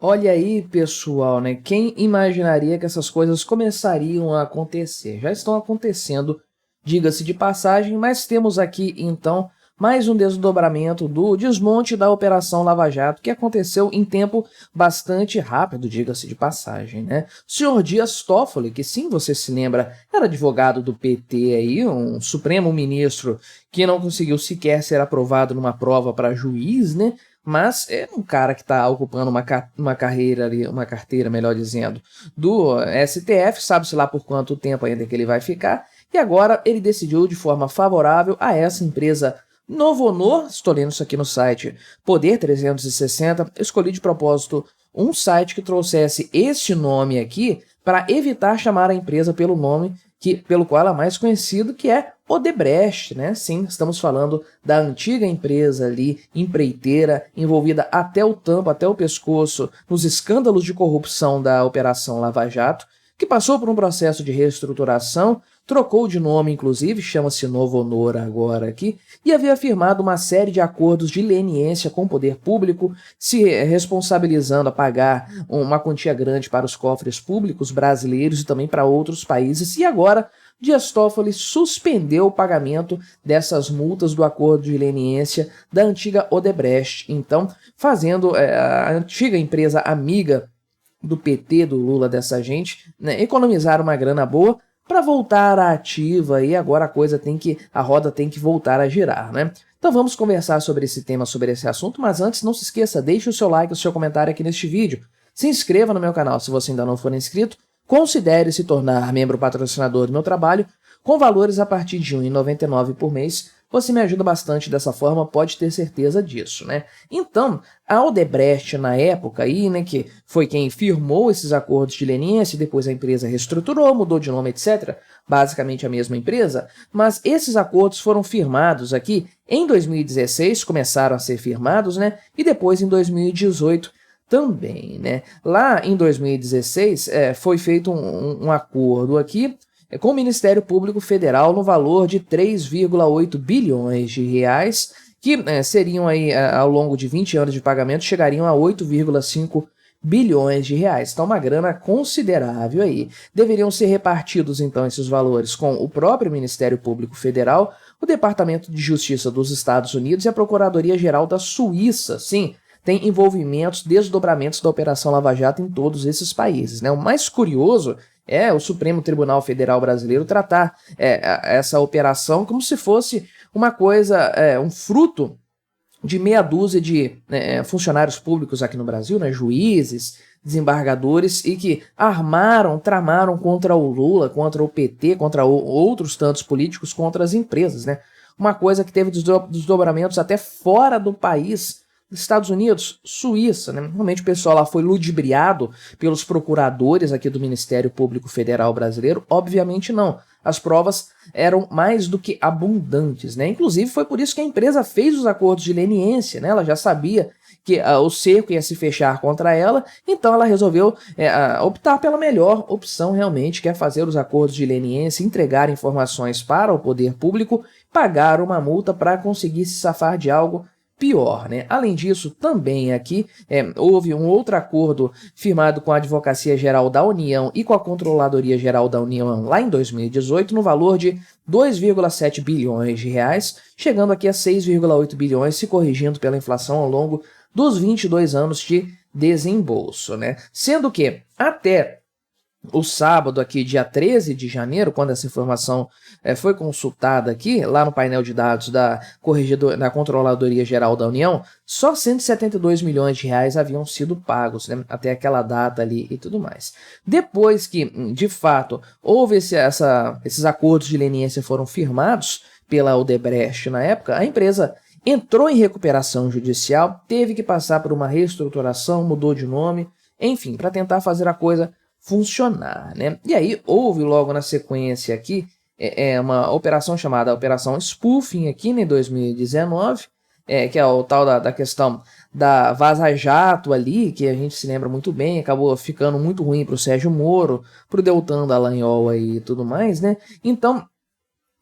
Olha aí, pessoal, né? Quem imaginaria que essas coisas começariam a acontecer? Já estão acontecendo, diga-se de passagem, mas temos aqui então mais um desdobramento do desmonte da Operação Lava Jato, que aconteceu em tempo bastante rápido, diga-se de passagem, né? O senhor Dias Toffoli, que sim, você se lembra, era advogado do PT aí, um supremo ministro que não conseguiu sequer ser aprovado numa prova para juiz, né? Mas é um cara que está ocupando uma carreira ali, uma carteira, melhor dizendo, do STF, sabe-se lá por quanto tempo ainda que ele vai ficar, e agora ele decidiu de forma favorável a essa empresa Novo Honor, estou lendo isso aqui no site Poder 360, escolhi de propósito um site que trouxesse este nome aqui para evitar chamar a empresa pelo nome pelo qual ela é mais conhecida, que é Odebrecht, né? Sim, estamos falando da antiga empresa ali, empreiteira, envolvida até o tampo, até o pescoço, nos escândalos de corrupção da Operação Lava Jato, que passou por um processo de reestruturação, trocou de nome, inclusive, chama-se Novo Honor agora aqui, e havia firmado uma série de acordos de leniência com o poder público, se responsabilizando a pagar uma quantia grande para os cofres públicos brasileiros e também para outros países, e agora Dias Toffoli suspendeu o pagamento dessas multas do acordo de leniência da antiga Odebrecht, então fazendo a antiga empresa amiga do PT, do Lula, dessa gente, né, economizar uma grana boa para voltar à ativa e agora a roda tem que voltar a girar, né? Então vamos conversar sobre esse tema, sobre esse assunto, mas antes não se esqueça, deixe o seu like, o seu comentário aqui neste vídeo, se inscreva no meu canal se você ainda não for inscrito, considere se tornar membro patrocinador do meu trabalho, com valores a partir de R$ 1,99 por mês. Você me ajuda bastante dessa forma, pode ter certeza disso, né? Então, a Odebrecht na época aí, né, que foi quem firmou esses acordos de leniência, depois a empresa reestruturou, mudou de nome, etc. Basicamente a mesma empresa, mas esses acordos foram firmados aqui em 2016, começaram a ser firmados, né? E depois em 2018 também, né? Lá em 2016 foi feito um acordo aqui com o Ministério Público Federal no valor de 3,8 bilhões de reais, que seriam aí, ao longo de 20 anos de pagamento, chegariam a 8,5 bilhões de reais. Então, uma grana considerável aí. Deveriam ser repartidos, então, esses valores com o próprio Ministério Público Federal, o Departamento de Justiça dos Estados Unidos e a Procuradoria-Geral da Suíça. Sim, tem envolvimentos, desdobramentos da Operação Lava Jato em todos esses países, né? O mais curioso é o Supremo Tribunal Federal Brasileiro tratar essa operação como se fosse uma coisa, um fruto de meia dúzia de funcionários públicos aqui no Brasil, né, juízes, desembargadores, e que tramaram contra o Lula, contra o PT, contra outros tantos políticos, contra as empresas, né? Uma coisa que teve desdobramentos até fora do país, Estados Unidos, Suíça, né? Realmente o pessoal lá foi ludibriado pelos procuradores aqui do Ministério Público Federal Brasileiro? Obviamente não. As provas eram mais do que abundantes, né? Inclusive foi por isso que a empresa fez os acordos de leniência, né? Ela já sabia que o cerco ia se fechar contra ela, então ela resolveu optar pela melhor opção realmente, que é fazer os acordos de leniência, entregar informações para o poder público, pagar uma multa para conseguir se safar de algo pior, né? Além disso, também aqui houve um outro acordo firmado com a Advocacia Geral da União e com a Controladoria Geral da União lá em 2018, no valor de 2,7 bilhões de reais, chegando aqui a 6,8 bilhões, se corrigindo pela inflação ao longo dos 22 anos de desembolso, né? Sendo que até o sábado aqui, dia 13 de janeiro, quando essa informação foi consultada aqui, lá no painel de dados da Controladoria Geral da União, só 172 milhões de reais haviam sido pagos, né, até aquela data ali e tudo mais. Depois que, de fato, houve esses acordos de leniência foram firmados pela Odebrecht na época, a empresa entrou em recuperação judicial, teve que passar por uma reestruturação, mudou de nome, enfim, para tentar fazer a coisa funcionar, né? E aí houve logo na sequência aqui uma operação chamada Operação Spoofing aqui em 2019, que é o tal da questão da Vaza Jato ali, que a gente se lembra muito bem, acabou ficando muito ruim para o Sérgio Moro, para o Deltan Dallagnol aí e tudo mais, né? Então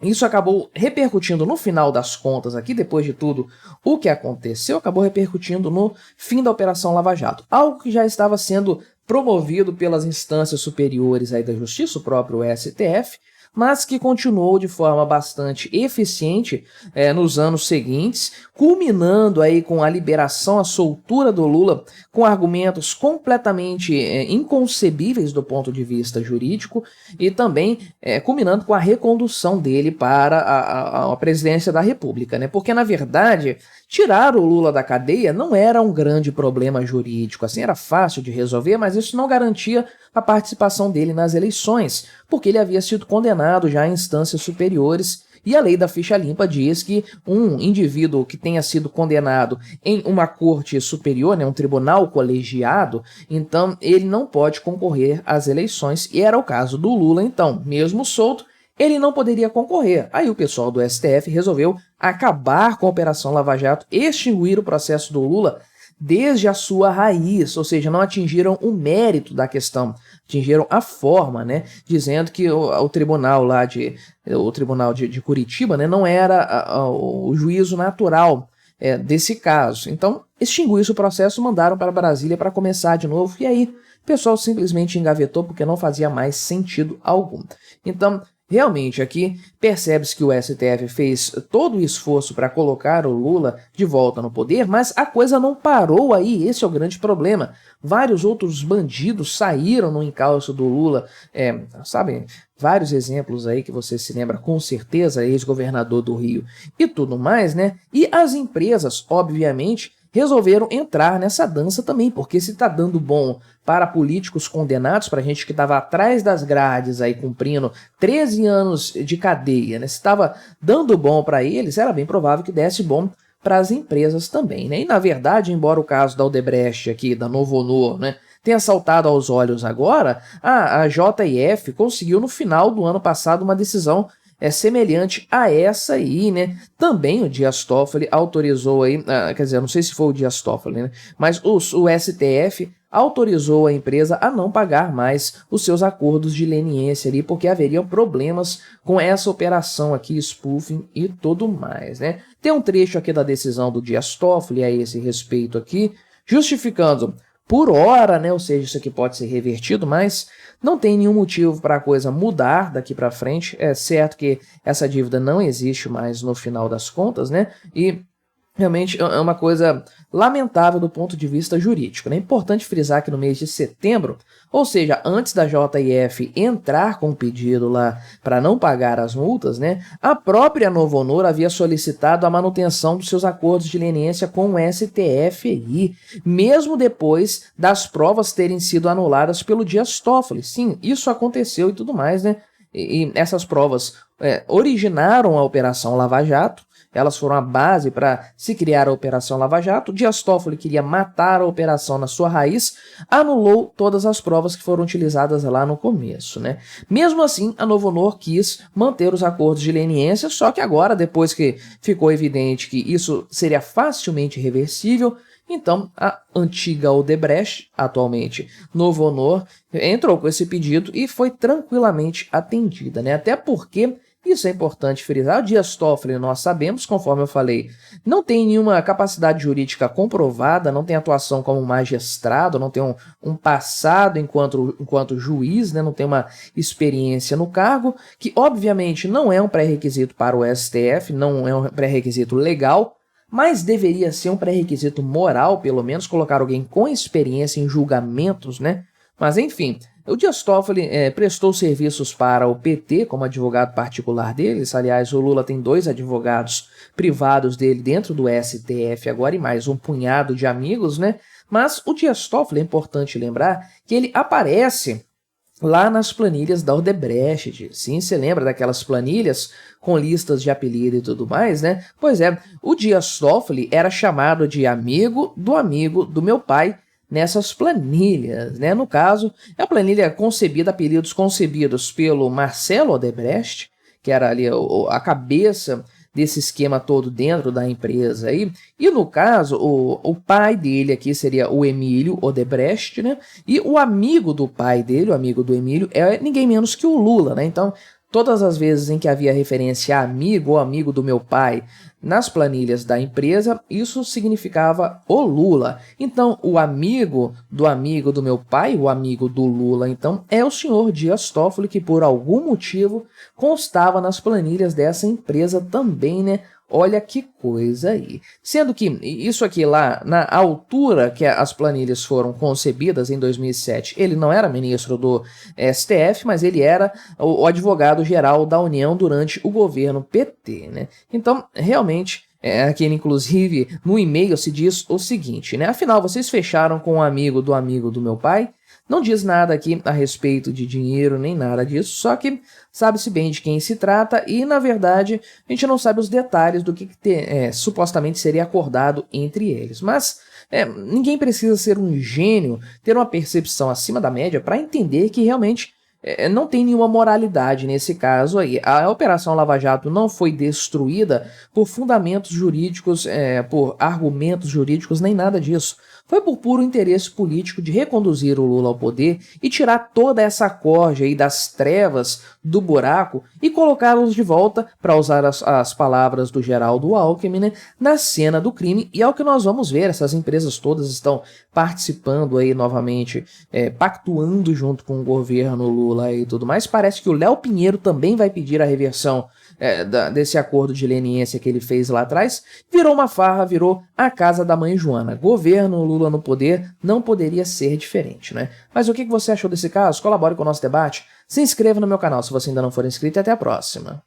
Isso acabou repercutindo no final das contas aqui, depois de tudo o que aconteceu, acabou repercutindo no fim da Operação Lava Jato. Algo que já estava sendo promovido pelas instâncias superiores aí da Justiça, o próprio STF, mas que continuou de forma bastante eficiente nos anos seguintes, culminando aí com a liberação, a soltura do Lula, com argumentos completamente inconcebíveis do ponto de vista jurídico, e também culminando com a recondução dele para a presidência da República, né? Porque, na verdade, tirar o Lula da cadeia não era um grande problema jurídico, assim, era fácil de resolver, mas isso não garantia a participação dele nas eleições, porque ele havia sido condenado já em instâncias superiores, e a lei da ficha limpa diz que um indivíduo que tenha sido condenado em uma corte superior, né, um tribunal colegiado, então ele não pode concorrer às eleições, e era o caso do Lula, então, mesmo solto, ele não poderia concorrer. Aí o pessoal do STF resolveu acabar com a Operação Lava Jato, extinguir o processo do Lula desde a sua raiz, ou seja, não atingiram o mérito da questão, atingiram a forma, né, dizendo que o tribunal lá o tribunal de Curitiba, né, não era o juízo natural desse caso. Então, extinguiu-se o processo, mandaram para Brasília para começar de novo, e aí o pessoal simplesmente engavetou porque não fazia mais sentido algum. Então, realmente, aqui percebe-se que o STF fez todo o esforço para colocar o Lula de volta no poder, mas a coisa não parou aí, esse é o grande problema. Vários outros bandidos saíram no encalço do Lula, sabe, vários exemplos aí que você se lembra com certeza, ex-governador do Rio e tudo mais, né? E as empresas, obviamente, resolveram entrar nessa dança também, porque se tá dando bom para políticos condenados, para gente que estava atrás das grades aí cumprindo 13 anos de cadeia, né? Se estava dando bom para eles, era bem provável que desse bom para as empresas também, né? E na verdade, embora o caso da Odebrecht aqui, da Novo Honor, né, tenha saltado aos olhos agora, a JF conseguiu no final do ano passado uma decisão semelhante a essa aí, né? Também o Dias Toffoli autorizou aí, quer dizer, não sei se foi o Dias Toffoli, né? Mas o STF autorizou a empresa a não pagar mais os seus acordos de leniência ali, porque haveriam problemas com essa operação aqui, spoofing e tudo mais, né? Tem um trecho aqui da decisão do Dias Toffoli a esse respeito aqui, justificando por hora, né? Ou seja, isso aqui pode ser revertido, mas não tem nenhum motivo para a coisa mudar daqui para frente. É certo que essa dívida não existe mais no final das contas, né? E realmente é uma coisa lamentável do ponto de vista jurídico, né? É importante frisar que no mês de setembro, ou seja, antes da JF entrar com o pedido lá para não pagar as multas, né, a própria Novo Honor havia solicitado a manutenção dos seus acordos de leniência com o STF aí, mesmo depois das provas terem sido anuladas pelo Dias Toffoli. Sim, isso aconteceu e tudo mais, né? E essas provas originaram a Operação Lava Jato. Elas foram a base para se criar a Operação Lava Jato. Dias Toffoli queria matar a operação na sua raiz, anulou todas as provas que foram utilizadas lá no começo, né? Mesmo assim, a Novo Honor quis manter os acordos de leniência, só que agora, depois que ficou evidente que isso seria facilmente reversível, então a antiga Odebrecht, atualmente Novo Honor, entrou com esse pedido e foi tranquilamente atendida, né? Até porque isso é importante frisar. O Dias Toffoli, nós sabemos, conforme eu falei, não tem nenhuma capacidade jurídica comprovada, não tem atuação como magistrado, não tem um passado enquanto juiz, né, não tem uma experiência no cargo, que obviamente não é um pré-requisito para o STF, não é um pré-requisito legal, mas deveria ser um pré-requisito moral, pelo menos colocar alguém com experiência em julgamentos, né? Mas enfim, o Dias Toffoli prestou serviços para o PT como advogado particular deles. Aliás, o Lula tem 2 advogados privados dele dentro do STF agora e mais um punhado de amigos, né? Mas o Dias Toffoli, é importante lembrar que ele aparece lá nas planilhas da Odebrecht. Sim, você lembra daquelas planilhas com listas de apelido e tudo mais, né? Pois é, o Dias Toffoli era chamado de amigo do meu pai nessas planilhas, né? No caso, é a planilha concebida, apelidos concebidos pelo Marcelo Odebrecht, que era ali a cabeça desse esquema todo dentro da empresa aí. E no caso, o pai dele aqui seria o Emílio Odebrecht, né? E o amigo do pai dele, o amigo do Emílio, é ninguém menos que o Lula, né? Então, todas as vezes em que havia referência a amigo ou amigo do meu pai nas planilhas da empresa, isso significava o Lula. Então, o amigo do meu pai, o amigo do Lula, então, é o senhor Dias Toffoli, que por algum motivo constava nas planilhas dessa empresa também, né? Olha que coisa aí. Sendo que isso aqui lá, na altura que as planilhas foram concebidas, em 2007, ele não era ministro do STF, mas ele era o advogado-geral da União durante o governo PT, né? Então, realmente, aqui inclusive no e-mail se diz o seguinte, né? Afinal, vocês fecharam com um amigo do meu pai? Não diz nada aqui a respeito de dinheiro, nem nada disso, só que sabe-se bem de quem se trata e, na verdade, a gente não sabe os detalhes do que supostamente seria acordado entre eles. Mas ninguém precisa ser um gênio, ter uma percepção acima da média para entender que realmente não tem nenhuma moralidade nesse caso aí. A Operação Lava Jato não foi destruída por fundamentos jurídicos, por argumentos jurídicos, nem nada disso. Foi por puro interesse político de reconduzir o Lula ao poder e tirar toda essa corja aí das trevas do buraco e colocá-los de volta, para usar as palavras do Geraldo Alckmin, né, na cena do crime. E é o que nós vamos ver, essas empresas todas estão participando aí novamente, pactuando junto com o governo Lula e tudo mais. Parece que o Léo Pinheiro também vai pedir a reversão desse acordo de leniência que ele fez lá atrás. Virou uma farra, virou a casa da mãe Joana. Governo Lula no poder não poderia ser diferente, né? Mas o que você achou desse caso? Colabore com o nosso debate. Se inscreva no meu canal se você ainda não for inscrito e até a próxima.